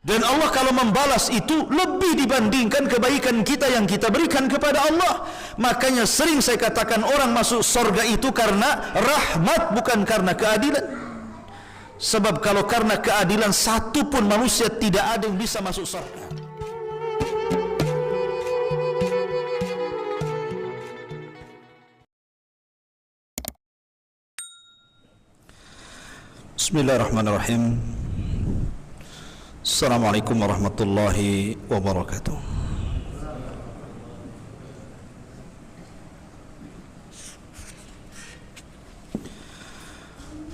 Dan Allah kalau membalas itu lebih dibandingkan kebaikan kita yang kita berikan kepada Allah. Makanya sering saya katakan orang masuk surga itu karena rahmat, bukan karena keadilan. Sebab kalau karena keadilan, satu pun manusia tidak ada yang bisa masuk surga. Bismillahirrahmanirrahim. Assalamualaikum warahmatullahi wabarakatuh.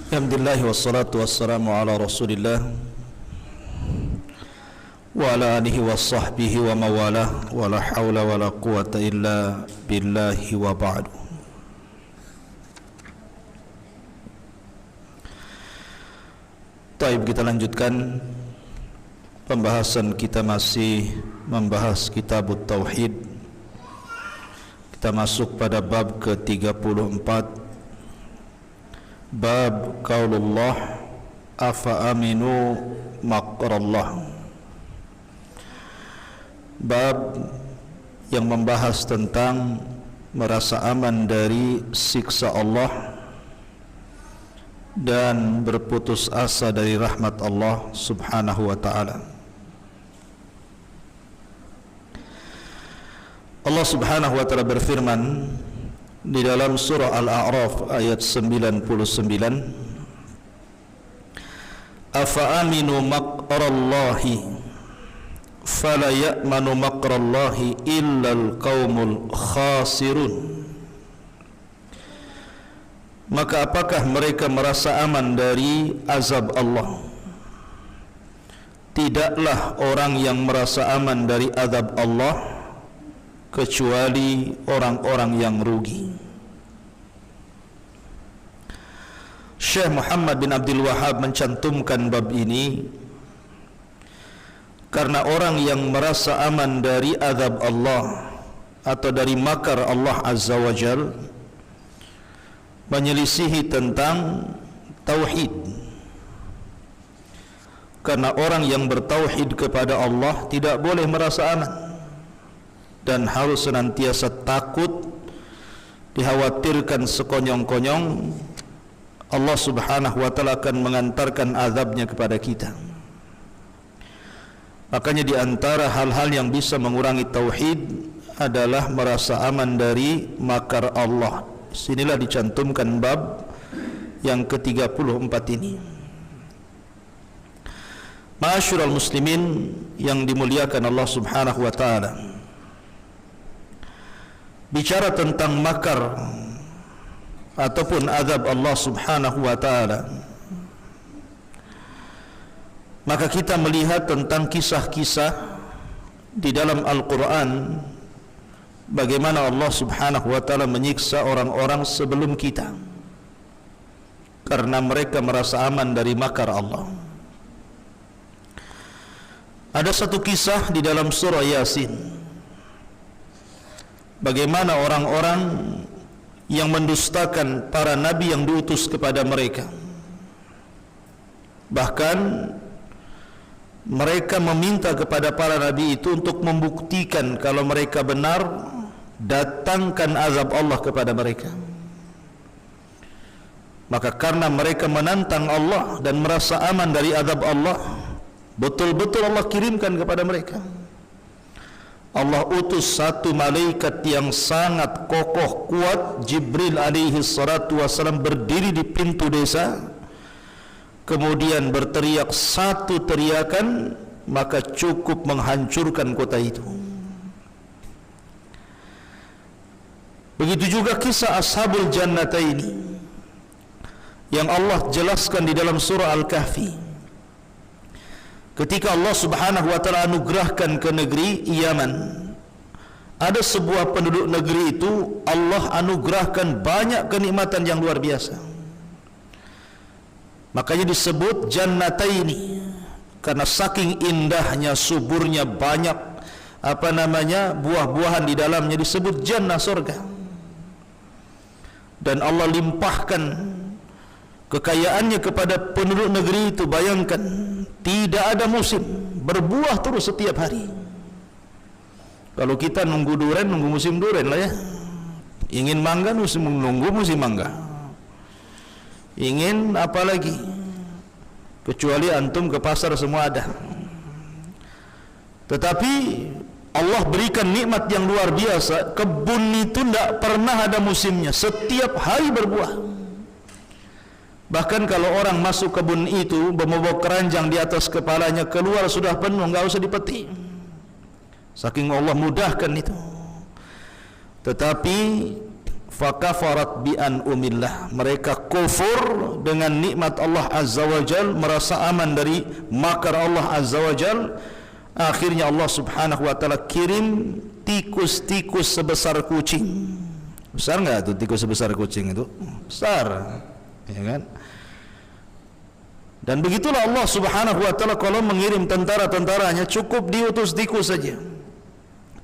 Alhamdulillah wassalatu wassalamu ala Rasulillah wa ala alihi wa sahbihi wa mawalah, wa la hawla wa la quwata illa billahi wa ba'du. Taib, kita lanjutkan pembahasan kita, masih membahas Kitabut Tauhid. Kita masuk pada bab ke-34, bab qaulullah afa aminu makrallah. Bab yang membahas tentang merasa aman dari siksa Allah dan berputus asa dari rahmat Allah subhanahu wa ta'ala. Allah subhanahu wa ta'ala berfirman di dalam surah Al-A'raf ayat 99, afa aminu makrallahi fala ya'manu makrallahi illal qaumul khasirun. Maka apakah mereka merasa aman dari azab Allah? Tidaklah orang yang merasa aman dari azab Allah kecuali orang-orang yang rugi. Syekh Muhammad bin Abdul Wahhab mencantumkan bab ini karena orang yang merasa aman dari azab Allah atau dari makar Allah Azza wa Jal menyelisihi tentang tauhid. Karena orang yang bertauhid kepada Allah tidak boleh merasa aman dan harus senantiasa takut, dikhawatirkan sekonyong-konyong Allah subhanahu wa ta'ala akan mengantarkan azabnya kepada kita. Makanya di antara hal-hal yang bisa mengurangi tauhid adalah merasa aman dari makar Allah. Sinilah dicantumkan bab yang ke-34 ini. Ma'asyiral muslimin yang dimuliakan Allah subhanahu wa ta'ala, bicara tentang makar ataupun azab Allah subhanahu wa ta'ala, maka kita melihat tentang kisah-kisah di dalam Al-Quran bagaimana Allah subhanahu wa ta'ala menyiksa orang-orang sebelum kita karena mereka merasa aman dari makar Allah. Ada satu kisah di dalam surah Yasin, bagaimana orang-orang yang mendustakan para nabi yang diutus kepada mereka. Bahkan mereka meminta kepada para nabi itu untuk membuktikan kalau mereka benar, datangkan azab Allah kepada mereka. Maka karena mereka menantang Allah dan merasa aman dari azab Allah, betul-betul Allah kirimkan kepada mereka. Allah utus satu malaikat yang sangat kokoh kuat, Jibril alaihi salatu wasalam, berdiri di pintu desa, kemudian berteriak satu teriakan, maka cukup menghancurkan kota itu. Begitu juga kisah Ashabul Jannataini yang Allah jelaskan di dalam surah Al-Kahfi. Ketika Allah subhanahu wa ta'ala anugerahkan ke negeri Yaman, ada sebuah penduduk negeri itu Allah anugerahkan banyak kenikmatan yang luar biasa. Makanya disebut Jannataini, karena saking indahnya, suburnya, banyak buah-buahan di dalamnya, disebut jannah, surga. Dan Allah limpahkan kekayaannya kepada penduduk negeri itu. Bayangkan, tidak ada musim, berbuah terus setiap hari. Kalau kita nunggu duren, nunggu musim duren lah ya. Ingin mangga, nunggu musim mangga. Ingin apa lagi? Kecuali antum ke pasar semua ada. Tetapi Allah berikan nikmat yang luar biasa. Kebun itu tidak pernah ada musimnya, setiap hari berbuah. Bahkan kalau orang masuk kebun itu membawa keranjang di atas kepalanya, keluar sudah penuh, nggak usah dipetik. Saking Allah mudahkan itu. Tetapi fakafarat bi an'umillah, mereka kufur dengan nikmat Allah Azza wa Jal, merasa aman dari makar Allah Azza wa Jal. Akhirnya Allah Subhanahu wa taala kirim tikus-tikus sebesar kucing. Besar enggak tuh tikus sebesar kucing itu? Besar. Ya kan? Dan begitulah Allah Subhanahu wa taala kalau mengirim tentara-tentaranya, cukup diutus tikus saja.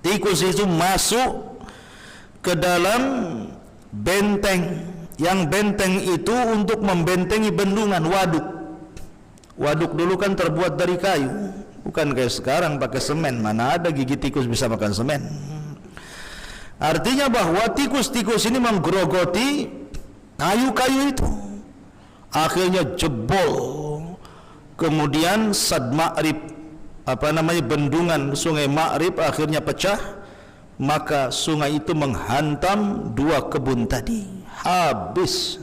Tikus itu masuk ke dalam benteng. Yang benteng itu untuk membentengi bendungan, waduk. Waduk dulu kan terbuat dari kayu. Bukan kayak sekarang pakai semen. Mana ada gigi tikus bisa makan semen. Artinya bahwa tikus-tikus ini menggerogoti kayu-kayu itu. Akhirnya jebol. Kemudian Sad Ma'rib, bendungan sungai Ma'rib akhirnya pecah. Maka sungai itu menghantam dua kebun tadi. Habis.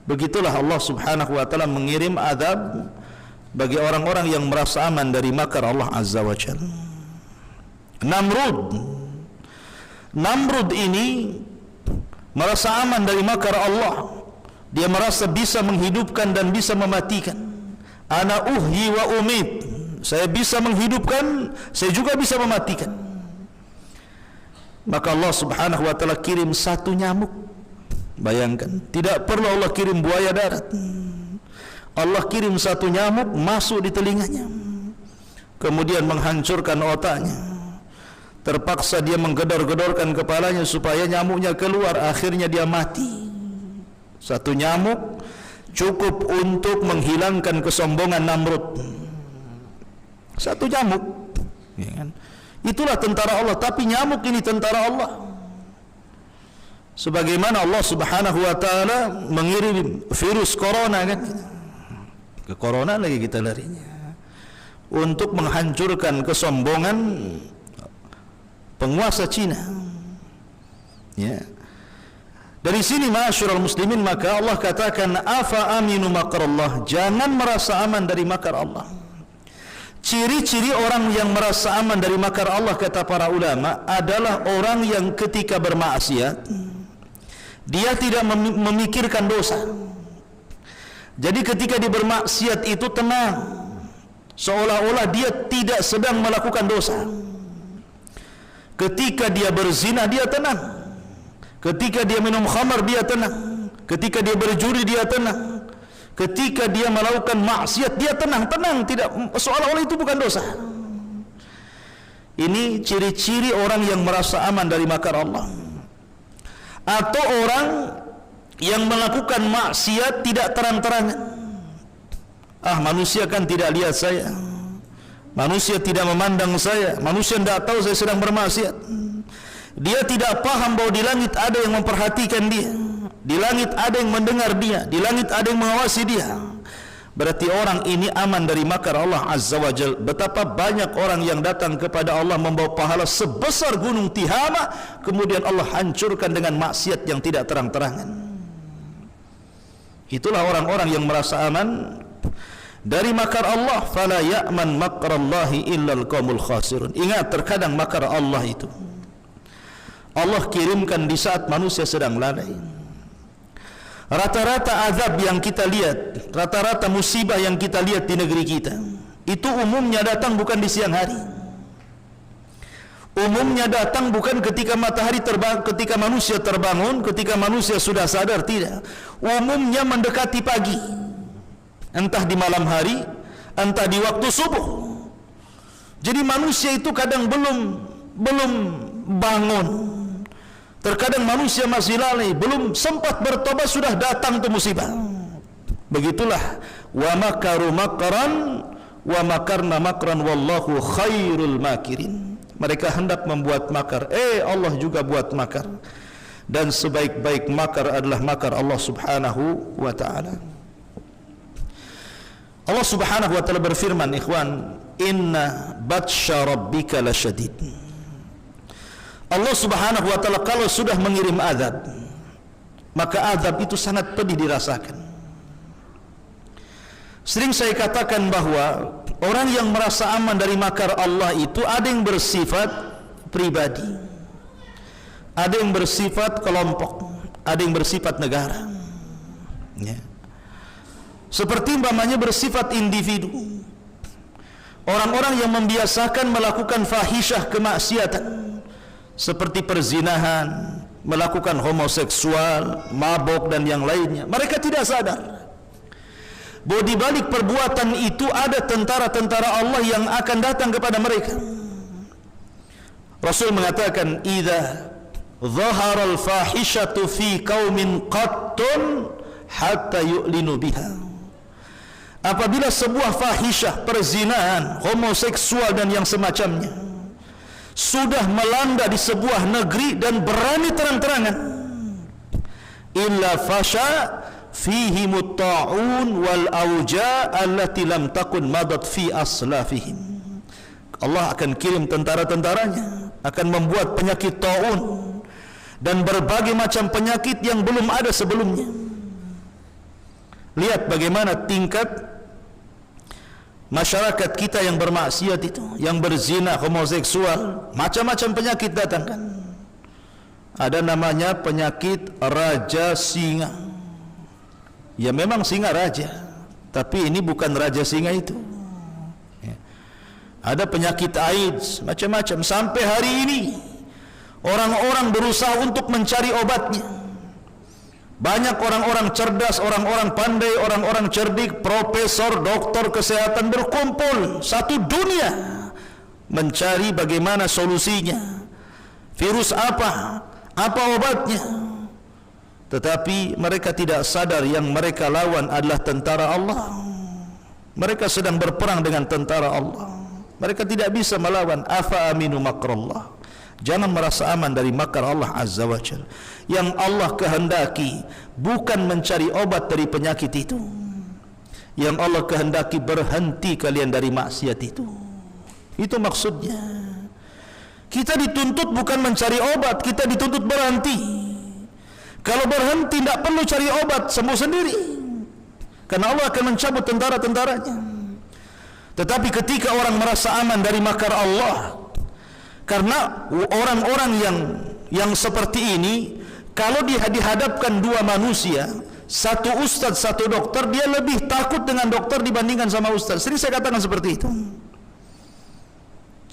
Begitulah Allah Subhanahu wa taala mengirim azab bagi orang-orang yang merasa aman dari makar Allah Azza wa Jalla. Namrud ini merasa aman dari makar Allah. Dia merasa bisa menghidupkan dan bisa mematikan. Ana uhyi wa umit. Saya bisa menghidupkan, saya juga bisa mematikan. Maka Allah Subhanahu wa taala kirim satu nyamuk. Bayangkan, tidak perlu Allah kirim buaya darat. Allah kirim satu nyamuk masuk di telinganya, kemudian menghancurkan otaknya. Terpaksa dia menggedor-gedorkan kepalanya supaya nyamuknya keluar. Akhirnya dia mati. Satu nyamuk cukup untuk menghilangkan kesombongan Namrud. Satu nyamuk, ya kan? Itulah tentara Allah. Tapi nyamuk ini tentara Allah. Sebagaimana Allah Subhanahu wa taala mengirim virus corona kan, ke corona lagi kita larinya untuk menghancurkan kesombongan penguasa Cina. Ya. Dari sini ma'asyiral muslimin, maka Allah katakan afa aminu makrallah, jangan merasa aman dari makar Allah. Ciri-ciri orang yang merasa aman dari makar Allah, kata para ulama, adalah orang yang ketika bermaksiat dia tidak memikirkan dosa. Jadi ketika dia bermaksiat itu tenang, seolah-olah dia tidak sedang melakukan dosa. Ketika dia berzina dia tenang. Ketika dia minum khamar dia tenang. Ketika dia berjudi dia tenang. Ketika dia melakukan maksiat dia tenang, tidak, seolah-olah itu bukan dosa. Ini ciri-ciri orang yang merasa aman dari makar Allah. Atau orang yang melakukan maksiat tidak terang-terangan. Manusia kan tidak lihat saya, manusia tidak memandang saya, manusia tidak tahu saya sedang bermaksiat. Dia tidak paham bahwa di langit ada yang memperhatikan dia, di langit ada yang mendengar dia, di langit ada yang mengawasi dia. Berarti orang ini aman dari makar Allah Azza wa Jal. Betapa banyak orang yang datang kepada Allah membawa pahala sebesar gunung Tihama, kemudian Allah hancurkan dengan maksiat yang tidak terang-terangan. Itulah orang-orang yang merasa aman dari makar Allah. Fala ya'man makrallahi illal qaumul khasirun. Ingat, terkadang makar Allah itu Allah kirimkan di saat manusia sedang lalai. Rata-rata azab yang kita lihat, rata-rata musibah yang kita lihat di negeri kita, itu umumnya datang bukan di siang hari. Umumnya datang bukan ketika matahari terbang, ketika manusia terbangun, ketika manusia sudah sadar, tidak. Umumnya mendekati pagi. Entah di malam hari, entah di waktu subuh. Jadi manusia itu kadang belum bangun. Terkadang manusia masih lalai, belum sempat bertobat sudah datang tuh musibah. Begitulah wa makaru makaran wa makarna makran wallahu khairul makirin. Mereka hendak membuat makar, Allah juga buat makar, dan sebaik-baik makar adalah makar Allah Subhanahu wa ta'ala. Allah Subhanahu wa ta'ala berfirman, ikhwan, inna batsha rabbika lasyadid. Allah Subhanahu wa ta'ala kalau sudah mengirim azab, maka azab itu sangat pedih dirasakan. Sering saya katakan bahwa orang yang merasa aman dari makar Allah itu ada yang bersifat pribadi, ada yang bersifat kelompok, ada yang bersifat negara, ya. Seperti umpamanya bersifat individu, orang-orang yang membiasakan melakukan fahisyah, kemaksiatan seperti perzinahan, melakukan homoseksual, mabok dan yang lainnya. Mereka tidak sadar bahwa di balik perbuatan itu ada tentara-tentara Allah yang akan datang kepada mereka. Rasul mengatakan, idza dhahara al-fahishatu fi qaumin qattun hatta yu'linu biha. Apabila sebuah fahisyah, perzinahan, homoseksual dan yang semacamnya sudah melanda di sebuah negeri dan berani terang-terangan, illa fasha fihi mutta'un wal auja allati lam takun madat fi aslafihim. Allah akan kirim tentara-tentaranya, akan membuat penyakit ta'un dan berbagai macam penyakit yang belum ada sebelumnya. Lihat bagaimana tingkat masyarakat kita yang bermaksiat itu, yang berzina, homoseksual, macam-macam penyakit datangkan. Ada namanya penyakit raja singa. Ya memang singa raja, tapi ini bukan raja singa itu. Ya. Ada penyakit AIDS, macam-macam. Sampai hari ini orang-orang berusaha untuk mencari obatnya. Banyak orang-orang cerdas, orang-orang pandai, orang-orang cerdik, profesor, dokter kesehatan berkumpul satu dunia mencari bagaimana solusinya. Virus apa obatnya. Tetapi mereka tidak sadar yang mereka lawan adalah tentara Allah. Mereka sedang berperang dengan tentara Allah. Mereka tidak bisa melawan. Afa aminu makrallah. Jangan merasa aman dari makar Allah Azza wa Jalla. Yang Allah kehendaki bukan mencari obat dari penyakit itu. Yang Allah kehendaki berhenti kalian dari maksiat itu. Itu maksudnya. Kita dituntut bukan mencari obat, kita dituntut berhenti. Kalau berhenti tidak perlu cari obat, sembuh sendiri. Karena Allah akan mencabut tentara-tentaranya. Tetapi ketika orang merasa aman dari makar Allah, karena orang-orang yang seperti ini, kalau dihadapkan dua manusia, satu ustaz, satu dokter, dia lebih takut dengan dokter dibandingkan sama ustaz. Sering saya katakan seperti itu.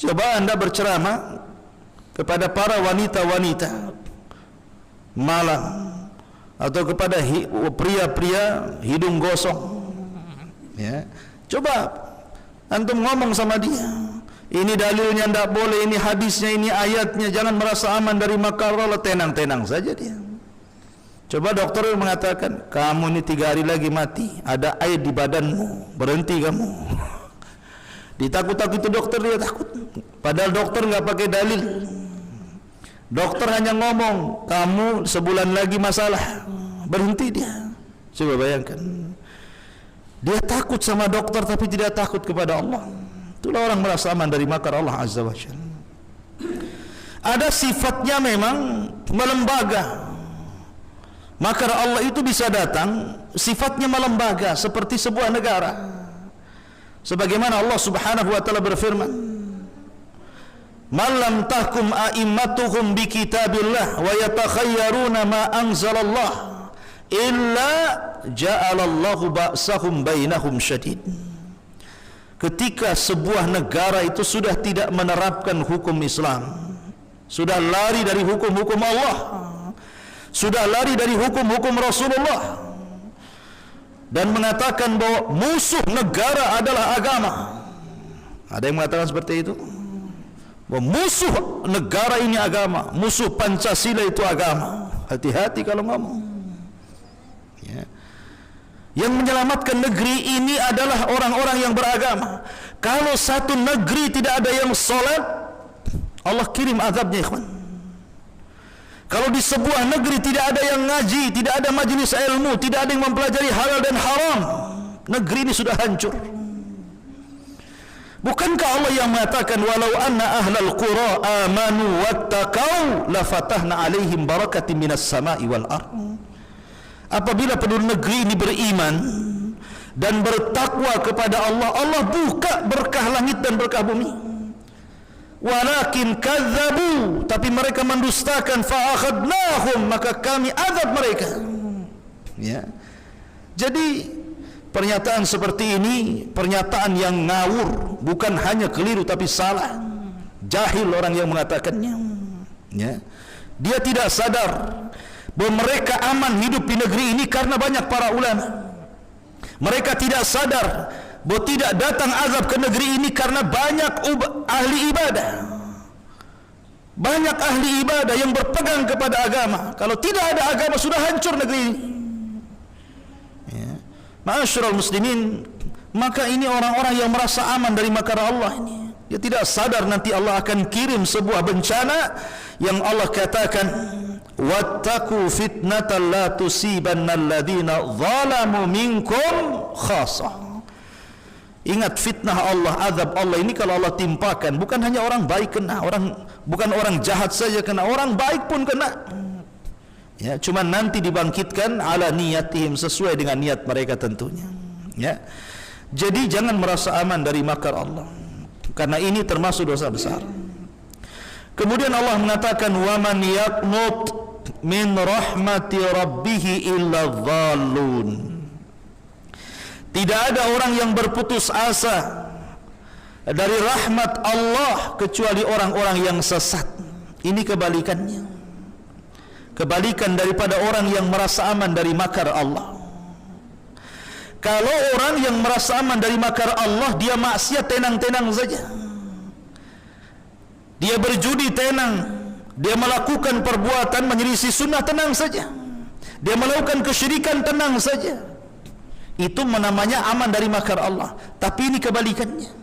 Coba Anda berceramah kepada para wanita-wanita malam, atau kepada pria-pria hidung gosong, ya. Coba antum ngomong sama dia, ini dalilnya tidak boleh, ini hadisnya, ini ayatnya, jangan merasa aman dari makar Allah. Tenang-tenang saja dia. Coba dokter mengatakan, kamu ini 3 hari lagi mati, ada air di badanmu, berhenti kamu. Ditakut-takut itu dokter, dia takut. Padahal dokter nggak pakai dalil. Dokter hanya ngomong, kamu sebulan lagi masalah, berhenti dia. Coba bayangkan, dia takut sama dokter tapi tidak takut kepada Allah. Itulah orang merasa aman dari makar Allah Azza wa Jalla. Ada sifatnya memang melembaga. Makar Allah itu bisa datang sifatnya melembaga seperti sebuah negara. Sebagaimana Allah Subhanahu wa taala berfirman, "Man lam tahkum a'immatuhum bi kitabillah wa yatakhayyaruna ma anzalallah illa ja'alallahu ba'sahum bainahum syadid." Ketika sebuah negara itu sudah tidak menerapkan hukum Islam, sudah lari dari hukum-hukum Allah, sudah lari dari hukum-hukum Rasulullah, dan mengatakan bahwa musuh negara adalah agama. Ada yang mengatakan seperti itu, bahwa musuh negara ini agama, musuh Pancasila itu agama. Hati-hati kalau ngomong, ya. Yang menyelamatkan negeri ini adalah orang-orang yang beragama. Kalau satu negeri tidak ada yang solat, Allah kirim azabnya, ikhwan. Kalau di sebuah negeri tidak ada yang ngaji, tidak ada majlis ilmu, tidak ada yang mempelajari halal dan haram, negeri ini sudah hancur. Bukankah Allah yang mengatakan walau anna ahlal qura amanu wattaqau la fatahna alaihim barakatin minas sama'i wal ardh. Apabila penduduk negeri ini beriman dan bertakwa kepada Allah, Allah buka berkah langit dan berkah bumi. Walakin kadzabu, tapi mereka mendustakan, fa akhadnahum, maka kami azab mereka. Ya. Jadi pernyataan seperti ini pernyataan yang ngawur, bukan hanya keliru tapi salah. Jahil orang yang mengatakannya. Ya. Dia tidak sadar bahwa mereka aman hidup di negeri ini karena banyak para ulama. Mereka tidak sadar bahwa tidak datang azab ke negeri ini karena banyak ahli ibadah. Banyak ahli ibadah yang berpegang kepada agama. Kalau tidak ada agama, sudah hancur negeri ini. Ya. Ma'asyiral muslimin, maka ini orang-orang yang merasa aman dari makar Allah ini. Dia tidak sadar nanti Allah akan kirim sebuah bencana yang Allah katakan, wattaqu fitnatan la tusibanna alladhina zalamu minkum khassah. Ingat fitnah Allah, azab Allah ini kalau Allah timpakan, bukan hanya orang baik kena, bukan orang jahat saja kena, orang baik pun kena. Ya, cuma nanti dibangkitkan ala niyatihim, sesuai dengan niat mereka tentunya. Ya. Jadi jangan merasa aman dari makar Allah, karena ini termasuk dosa besar. Kemudian Allah mengatakan wa man yaqnut min rahmati rabbih illa dhallun. Tidak ada orang yang berputus asa dari rahmat Allah kecuali orang-orang yang sesat. Ini kebalikannya. Kebalikan daripada orang yang merasa aman dari makar Allah. Kalau orang yang merasa aman dari makar Allah, dia maksiat tenang-tenang saja. Dia berjudi tenang, dia melakukan perbuatan menyelisih sunnah tenang saja, dia melakukan kesyirikan tenang saja. Itu namanya aman dari makar Allah. Tapi ini kebalikannya.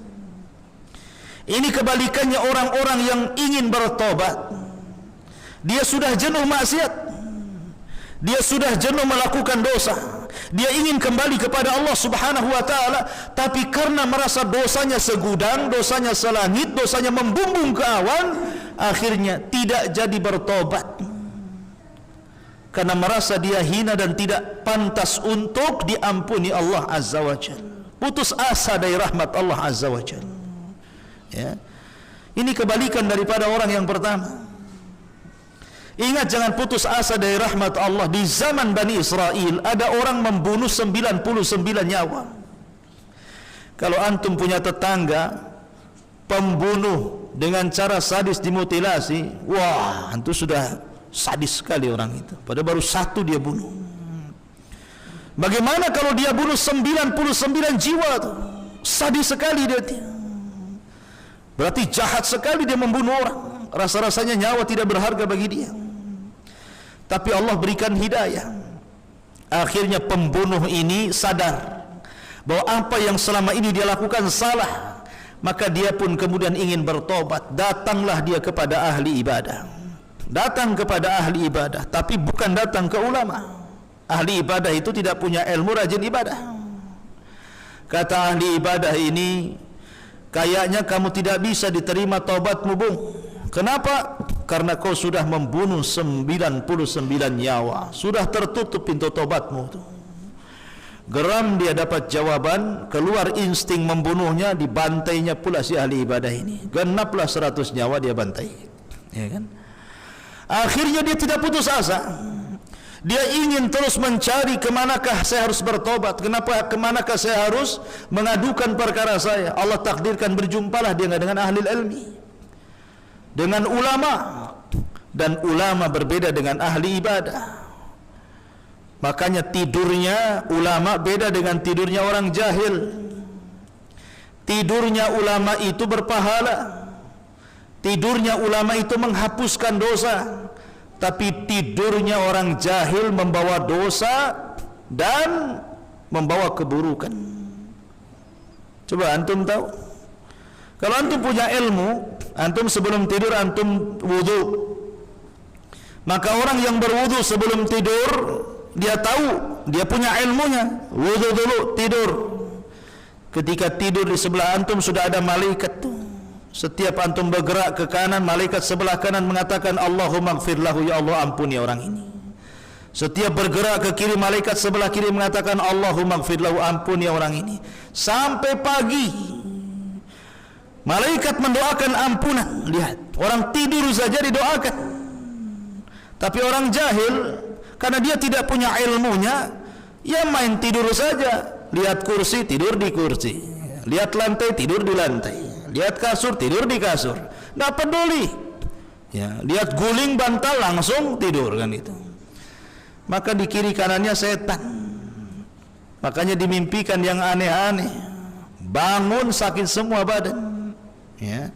Ini kebalikannya orang-orang yang ingin bertobat. Dia sudah jenuh maksiat, dia sudah jenuh melakukan dosa, dia ingin kembali kepada Allah subhanahu wa ta'ala, tapi karena merasa dosanya segudang, dosanya selangit, dosanya membumbung ke awan, akhirnya tidak jadi bertobat karena merasa dia hina dan tidak pantas untuk diampuni Allah azza wa jalla. Putus asa dari rahmat Allah azza wa jalla. Ya. Ini kebalikan daripada orang yang pertama. Ingat, jangan putus asa dari rahmat Allah. Di zaman Bani Israel ada orang membunuh 99 nyawa. Kalau antum punya tetangga pembunuh dengan cara sadis dimutilasi, wah, antum sudah sadis sekali orang itu. Padahal baru satu dia bunuh. Bagaimana kalau dia bunuh 99 jiwa tuh? Sadis sekali dia. Berarti jahat sekali dia membunuh orang. Rasa-rasanya nyawa tidak berharga bagi dia. Tapi Allah berikan hidayah. Akhirnya pembunuh ini sadar bahwa apa yang selama ini dia lakukan salah. Maka dia pun kemudian ingin bertobat. Datanglah dia kepada ahli ibadah. Datang kepada ahli ibadah, tapi bukan datang ke ulama. Ahli ibadah itu tidak punya ilmu, rajin ibadah. Kata ahli ibadah ini, kayaknya kamu tidak bisa diterima taubatmu, Bung. Kenapa? Karena kau sudah membunuh 99 nyawa. Sudah tertutup pintu taubatmu. Geram dia dapat jawaban, keluar insting membunuhnya, dibantainya pula si ahli ibadah ini. Genaplah 100 nyawa dia bantai. Ya kan? Akhirnya dia tidak putus asa. Dia ingin terus mencari kemanakah saya harus bertobat, kemanakah saya harus mengadukan perkara saya. Allah takdirkan berjumpalah dia dengan ahli ilmi, dengan ulama, dan ulama berbeda dengan ahli ibadah. Makanya tidurnya ulama beda dengan tidurnya orang jahil. Tidurnya ulama itu berpahala, tidurnya ulama itu menghapuskan dosa. Tapi tidurnya orang jahil membawa dosa dan membawa keburukan. Coba antum tahu, kalau antum punya ilmu, antum sebelum tidur antum wudu, maka orang yang berwudu sebelum tidur, dia tahu, dia punya ilmunya, wudu dulu, tidur. Ketika tidur di sebelah antum sudah ada malaikat tuh. Setiap antum bergerak ke kanan, malaikat sebelah kanan mengatakan Allahumma gfir lahu, ya Allah ampuni orang ini. Setiap bergerak ke kiri, malaikat sebelah kiri mengatakan Allahumma gfir lahu, ampuni orang ini. Sampai pagi malaikat mendoakan ampunan. Lihat, orang tidur saja didoakan. Tapi orang jahil, karena dia tidak punya ilmunya, ya main tidur saja. Lihat kursi, tidur di kursi. Lihat lantai, tidur di lantai. Lihat kasur, tidur di kasur. Nggak peduli. Ya, lihat guling bantal, langsung tidur kan itu. Maka di kiri kanannya setan. Makanya dimimpikan yang aneh-aneh. Bangun sakit semua badan. Ya.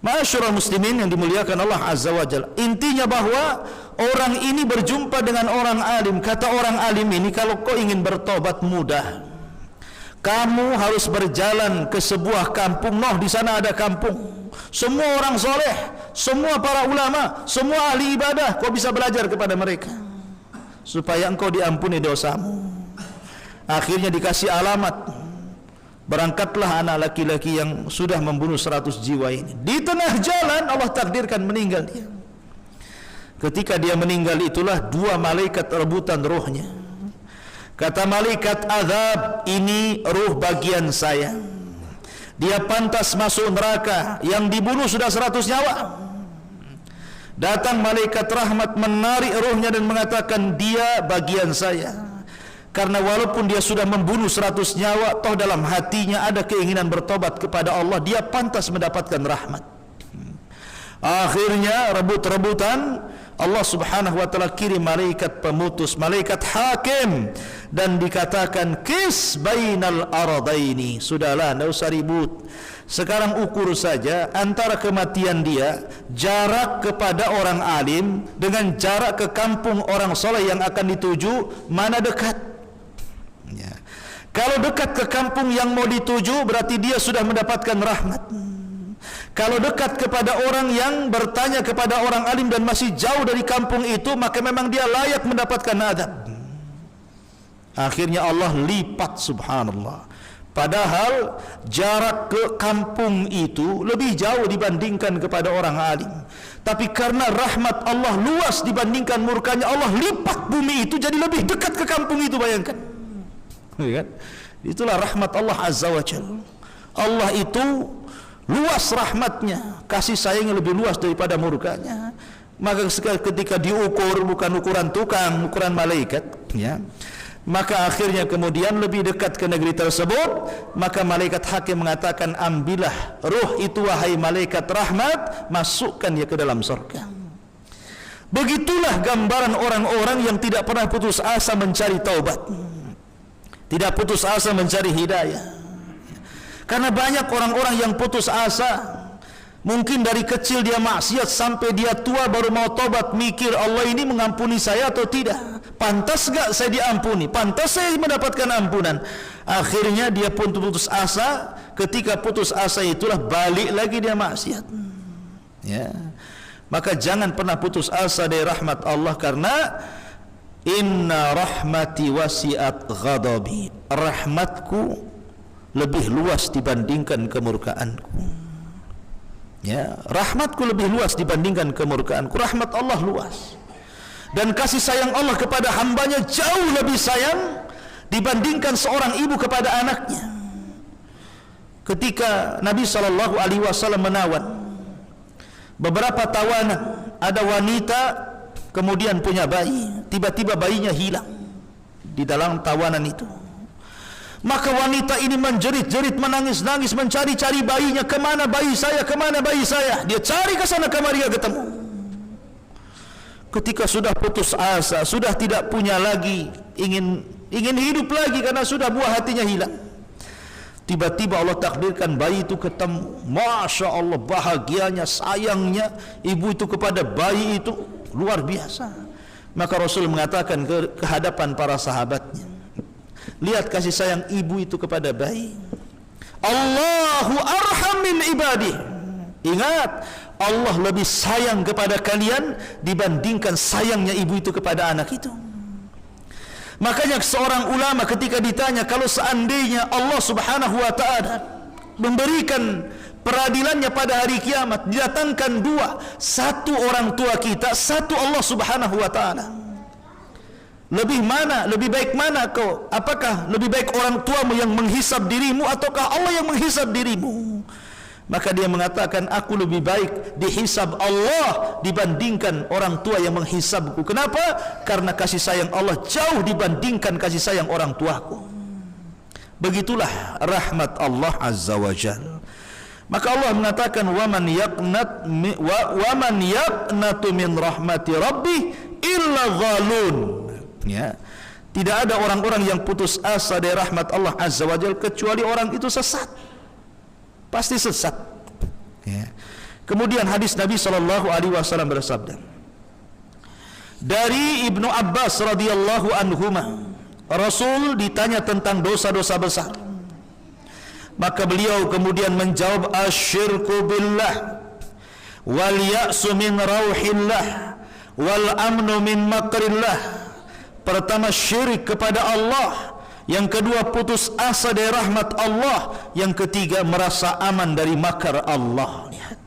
Ma'asyiral muslimin yang dimuliakan Allah Azza wa Jalla. Intinya bahwa orang ini berjumpa dengan orang alim. Kata orang alim ini, kalau kau ingin bertobat mudah. Kamu harus berjalan ke sebuah kampung. Noh, di sana ada kampung. Semua orang soleh, semua para ulama, semua ahli ibadah. Kau bisa belajar kepada mereka supaya engkau diampuni dosamu. Akhirnya dikasih alamat. Berangkatlah anak laki-laki yang sudah membunuh 100 jiwa ini. Di tengah jalan Allah takdirkan meninggal dia. Ketika dia meninggal itulah dua malaikat rebutan rohnya. Kata malaikat azab, ini ruh bagian saya. Dia pantas masuk neraka. Yang dibunuh sudah 100 nyawa. Datang malaikat rahmat menarik ruhnya dan mengatakan, dia bagian saya. Karena walaupun dia sudah membunuh 100 nyawa, toh dalam hatinya ada keinginan bertobat kepada Allah, dia pantas mendapatkan rahmat. Akhirnya rebut-rebutan, Allah subhanahu wa ta'ala kirim malaikat pemutus, malaikat hakim, dan dikatakan kis bainal aradaini. Sudahlah, tidak usah ribut. Sekarang ukur saja antara kematian dia, jarak kepada orang alim dengan jarak ke kampung orang soleh yang akan dituju, mana dekat. Ya. Kalau dekat ke kampung yang mau dituju, berarti dia sudah mendapatkan rahmat. Kalau dekat kepada orang yang bertanya kepada orang alim dan masih jauh dari kampung itu, maka memang dia layak mendapatkan adab. Akhirnya Allah lipat, subhanallah. Padahal jarak ke kampung itu lebih jauh dibandingkan kepada orang alim. Tapi karena rahmat Allah luas dibandingkan murkanya, Allah lipat bumi itu jadi lebih dekat ke kampung itu, bayangkan. Itulah rahmat Allah Azza wa Jalla. Allah itu luas rahmatnya, kasih sayangnya lebih luas daripada murkanya. Maka ketika diukur, bukan ukuran tukang, ukuran malaikat, ya, maka akhirnya kemudian lebih dekat ke negeri tersebut. Maka malaikat hakim mengatakan, ambillah ruh itu wahai malaikat rahmat, masukkan dia ke dalam surga. Begitulah gambaran orang-orang yang tidak pernah putus asa mencari taubat, tidak putus asa mencari hidayah. Karena banyak orang-orang yang putus asa. Mungkin dari kecil dia maksiat sampai dia tua baru mau tobat, mikir Allah ini mengampuni saya atau tidak, pantas gak saya diampuni, pantas saya mendapatkan ampunan. Akhirnya dia pun putus asa. Ketika putus asa itulah balik lagi dia maksiat. Ya. Maka jangan pernah putus asa dari rahmat Allah, karena inna rahmati wasi'at ghadabi, rahmatku lebih luas dibandingkan kemurkaanku. Ya, rahmatku lebih luas dibandingkan kemurkaanku. Rahmat Allah luas. Dan kasih sayang Allah kepada hambanya jauh lebih sayang dibandingkan seorang ibu kepada anaknya. Ketika Nabi SAW menawan beberapa tawanan, ada wanita kemudian punya bayi, tiba-tiba bayinya hilang di dalam tawanan itu. Maka wanita ini menjerit-jerit, menangis-nangis, mencari-cari bayinya. Kemana bayi saya? Kemana bayi saya? Dia cari ke sana kemari, dia ketemu. Ketika sudah putus asa, sudah tidak punya lagi ingin hidup lagi karena sudah buah hatinya hilang. Tiba-tiba Allah takdirkan bayi itu ketemu. Masya Allah, bahagianya, sayangnya ibu itu kepada bayi itu luar biasa. Maka Rasul mengatakan ke hadapan para sahabatnya, Lihat kasih sayang ibu itu kepada bayi. Allahu arham min ibadih. Ingat, Allah lebih sayang kepada kalian dibandingkan sayangnya ibu itu kepada anak itu. Makanya seorang ulama ketika ditanya, kalau seandainya Allah Subhanahu wa ta'ala memberikan peradilannya pada hari kiamat, didatangkan dua, satu orang tua kita, satu Allah Subhanahu wa ta'ala, lebih mana, lebih baik mana kau? Apakah lebih baik orang tuamu yang menghisab dirimu ataukah Allah yang menghisab dirimu? Maka dia mengatakan, aku lebih baik dihisab Allah dibandingkan orang tua yang menghisabku. Kenapa? Karena kasih sayang Allah jauh dibandingkan kasih sayang orang tuaku. Begitulah rahmat Allah Azza wa Jalla. Maka Allah mengatakan, waman yaqnatu min rahmati rabbih illa ghalun. Ya. Tidak ada orang-orang yang putus asa dari rahmat Allah Azza wa Jalla kecuali orang itu sesat. Pasti sesat. Ya. Kemudian hadis Nabi SAW bersabda dari Ibnu Abbas radhiyallahu anhuma, Rasul ditanya tentang dosa-dosa besar, maka beliau kemudian menjawab, asyirku billah wal ya'su min rauhillah wal amnu min makrillah. Pertama, syirik kepada Allah. Yang kedua, putus asa dari rahmat Allah. Yang ketiga, merasa aman dari makar Allah. Lihat,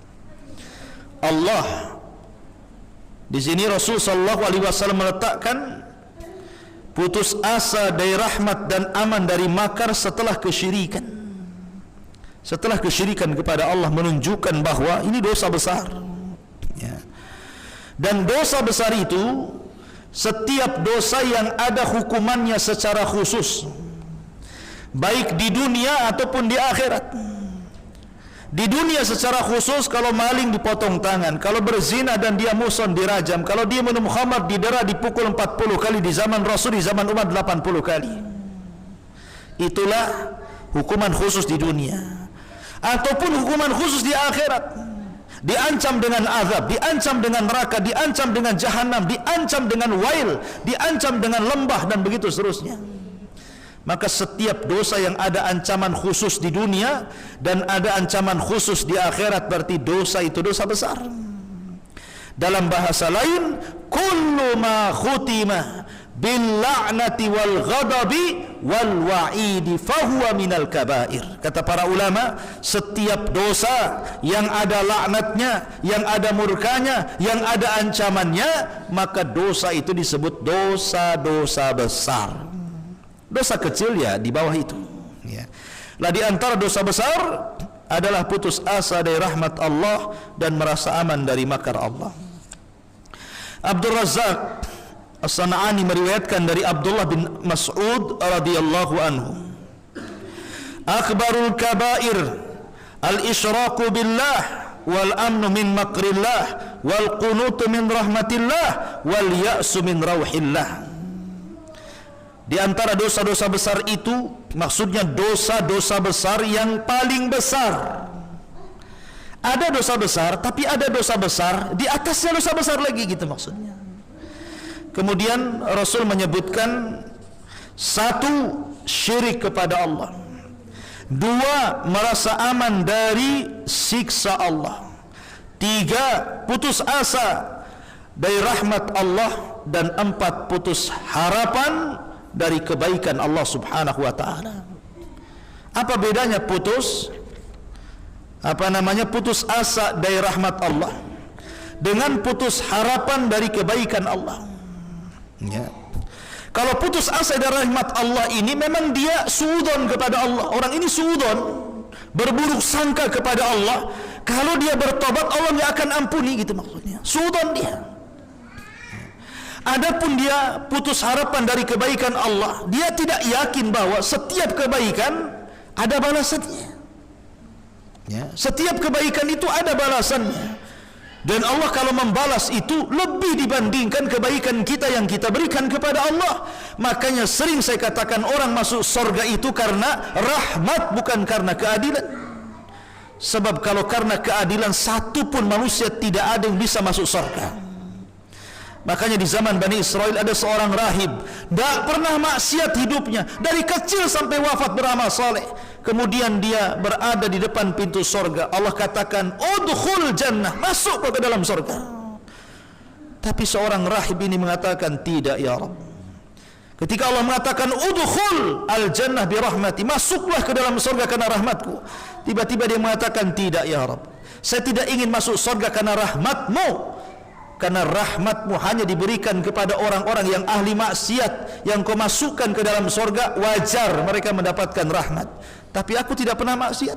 Allah di sini Rasul sallallahu alaihi wasallam meletakkan putus asa dari rahmat dan aman dari makar setelah kesyirikan. Setelah kesyirikan kepada Allah menunjukkan bahwa ini dosa besar. Ya. Dan dosa besar itu, setiap dosa yang ada hukumannya secara khusus, baik di dunia ataupun di akhirat. Di dunia secara khusus, kalau maling dipotong tangan, kalau berzina dan dia muson dirajam, kalau dia minum khamar didera dipukul 40 kali, di zaman Rasul, di zaman Umar 80 kali. Itulah hukuman khusus di dunia. Ataupun hukuman khusus di akhirat, diancam dengan azab, diancam dengan neraka, diancam dengan jahanam, diancam dengan wail, diancam dengan lembah, dan begitu seterusnya. Maka setiap dosa yang ada ancaman khusus di dunia dan ada ancaman khusus di akhirat, berarti dosa itu dosa besar. Dalam bahasa lain, kullu ma khutima bil la'nati wal ghadabi wal wa'idi fahuwa minal kabair. Kata para ulama, setiap dosa yang ada laknatnya, yang ada murkanya, yang ada ancamannya, maka dosa itu disebut dosa-dosa besar. Dosa kecil ya di bawah itu, ya. Lah, di antara dosa besar adalah putus asa dari rahmat Allah dan merasa aman dari makar Allah. Abdul Razzaq As-San'ani meriwayatkan dari Abdullah bin Mas'ud radhiyallahu anhu, akbarul kabair al-isyraku billah wal amnu min makrillah wal qunutu min rahmatillah wal ya'su min rauhillah. Di antara dosa-dosa besar itu, maksudnya dosa-dosa besar yang paling besar. Ada dosa besar, tapi ada dosa besar di atasnya dosa besar lagi, gitu maksudnya. Kemudian Rasul menyebutkan, satu, syirik kepada Allah. Dua, merasa aman dari siksa Allah. Tiga, putus asa dari rahmat Allah. Dan empat, putus harapan dari kebaikan Allah Subhanahu wa ta'ala. Apa bedanya putus asa dari rahmat Allah dengan putus harapan dari kebaikan Allah? Ya. Kalau putus asa dari rahmat Allah ini, memang dia suudzon kepada Allah. Orang ini suudzon, berburuk sangka kepada Allah. Kalau dia bertobat, Allah tidak akan ampuni, gitu maksudnya. Suudzon dia. Adapun dia putus harapan dari kebaikan Allah, dia tidak yakin bahwa setiap kebaikan ada balasannya. Ya, setiap kebaikan itu ada balasannya. Dan Allah kalau membalas itu lebih dibandingkan kebaikan kita yang kita berikan kepada Allah. Makanya sering saya katakan, orang masuk surga itu karena rahmat, bukan karena keadilan. Sebab kalau karena keadilan, satu pun manusia tidak ada yang bisa masuk surga. Makanya di zaman Bani Israel ada seorang rahib, tidak pernah maksiat hidupnya, dari kecil sampai wafat beramal saleh. Kemudian dia berada di depan pintu sorga. Allah katakan, udkhul jannah, masuk ke dalam sorga. Tapi seorang rahib ini mengatakan, tidak ya Rabb. Ketika Allah mengatakan, udkhul al-jannah birahmati, masuklah ke dalam sorga karena rahmatku. Tiba-tiba dia mengatakan, tidak ya Rabb, saya tidak ingin masuk sorga karena rahmatmu. Karena rahmatmu hanya diberikan kepada orang-orang yang ahli maksiat, yang kau masukkan ke dalam sorga, wajar mereka mendapatkan rahmat. Tapi aku tidak pernah maksiat.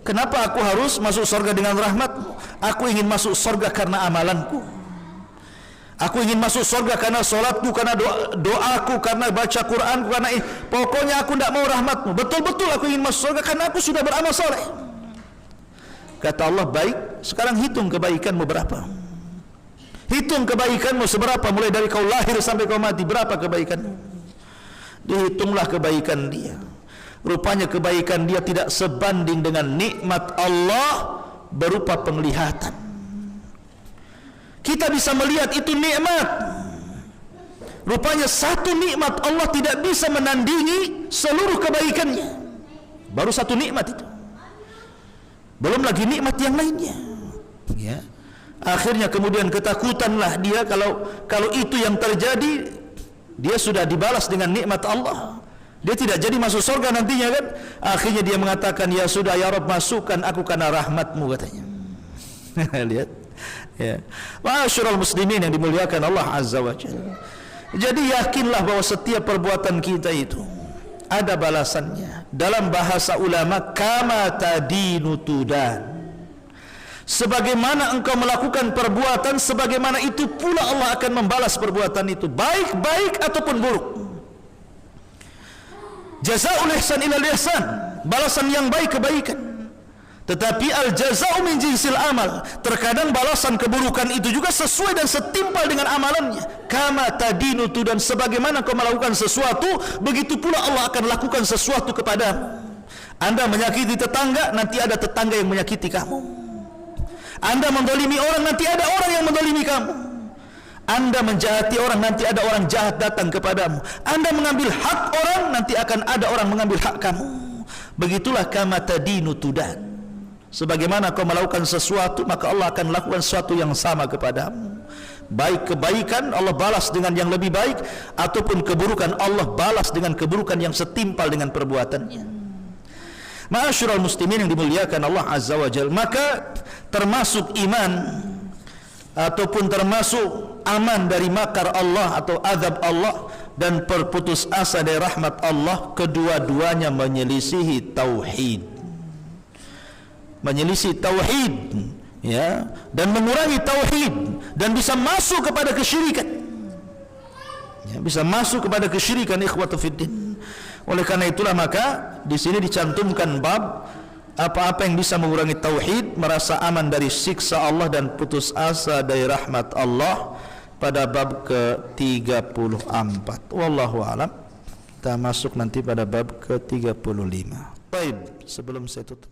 Kenapa aku harus masuk sorga dengan rahmatmu? Aku ingin masuk sorga karena amalanku. Aku ingin masuk sorga karena solatku, karena doaku, karena baca Quranku, karena pokoknya aku tidak mau rahmatmu. Betul-betul aku ingin masuk sorga karena aku sudah beramal soleh. Kata Allah, baik, sekarang hitung kebaikanmu berapa. Hitung kebaikanmu seberapa, mulai dari kau lahir sampai kau mati, berapa kebaikanmu. Dihitunglah kebaikan dia. Rupanya kebaikan dia tidak sebanding dengan nikmat Allah berupa penglihatan. Kita bisa melihat itu nikmat. Rupanya satu nikmat Allah tidak bisa menandingi seluruh kebaikannya. Baru satu nikmat itu, belum lagi nikmat yang lainnya. Ya. Akhirnya kemudian ketakutanlah dia kalau itu yang terjadi, dia sudah dibalas dengan nikmat Allah. Dia tidak jadi masuk surga nantinya kan. Akhirnya dia mengatakan, ya sudah ya Rabb, masukkan aku karena rahmatmu, katanya. Lihat. Ya. Ma'asyiral muslimin yang dimuliakan Allah Azza wa Jalla. Jadi yakinlah bahwa setiap perbuatan kita itu ada balasannya. Dalam bahasa ulama, kama tadinu tudan. Sebagaimana engkau melakukan perbuatan, sebagaimana itu pula Allah akan membalas perbuatan itu, baik ataupun buruk. Jazaa'ul ihsan ilal ihsan, balasan yang baik kebaikan. Tetapi al jazaa'u min jinsil amal, terkadang balasan keburukan itu juga sesuai dan setimpal dengan amalannya. Kama tadinu tudan, sebagaimana engkau melakukan sesuatu, begitu pula Allah akan lakukan sesuatu kepadamu. Anda menyakiti tetangga, nanti ada tetangga yang menyakiti kamu. Anda mendolimi orang, nanti ada orang yang mendolimi kamu. Anda menjahati orang, nanti ada orang jahat datang kepadamu. Anda mengambil hak orang, nanti akan ada orang mengambil hak kamu. Begitulah kama tadinu tudan. Sebagaimana kau melakukan sesuatu, maka Allah akan lakukan sesuatu yang sama kepadamu. Baik kebaikan, Allah balas dengan yang lebih baik, ataupun keburukan, Allah balas dengan keburukan yang setimpal dengan perbuatannya. Ma'asyiral muslimin yang dimuliakan Allah Azza wa Jalla, maka termasuk iman ataupun termasuk aman dari makar Allah atau azab Allah dan berputus asa dari rahmat Allah, kedua-duanya menyelisihi tauhid. Menyelisih tauhid, ya, dan mengurangi tauhid, dan bisa masuk kepada kesyirikan. Ya, bisa masuk kepada kesyirikan, ikhwatu fiddin. Oleh karena itulah maka di sini dicantumkan bab apa-apa yang bisa mengurangi tauhid, merasa aman dari siksa Allah dan putus asa dari rahmat Allah, pada bab ke-34. Wallahu alam. Kita masuk nanti pada bab ke-35. Baik, sebelum saya tutup,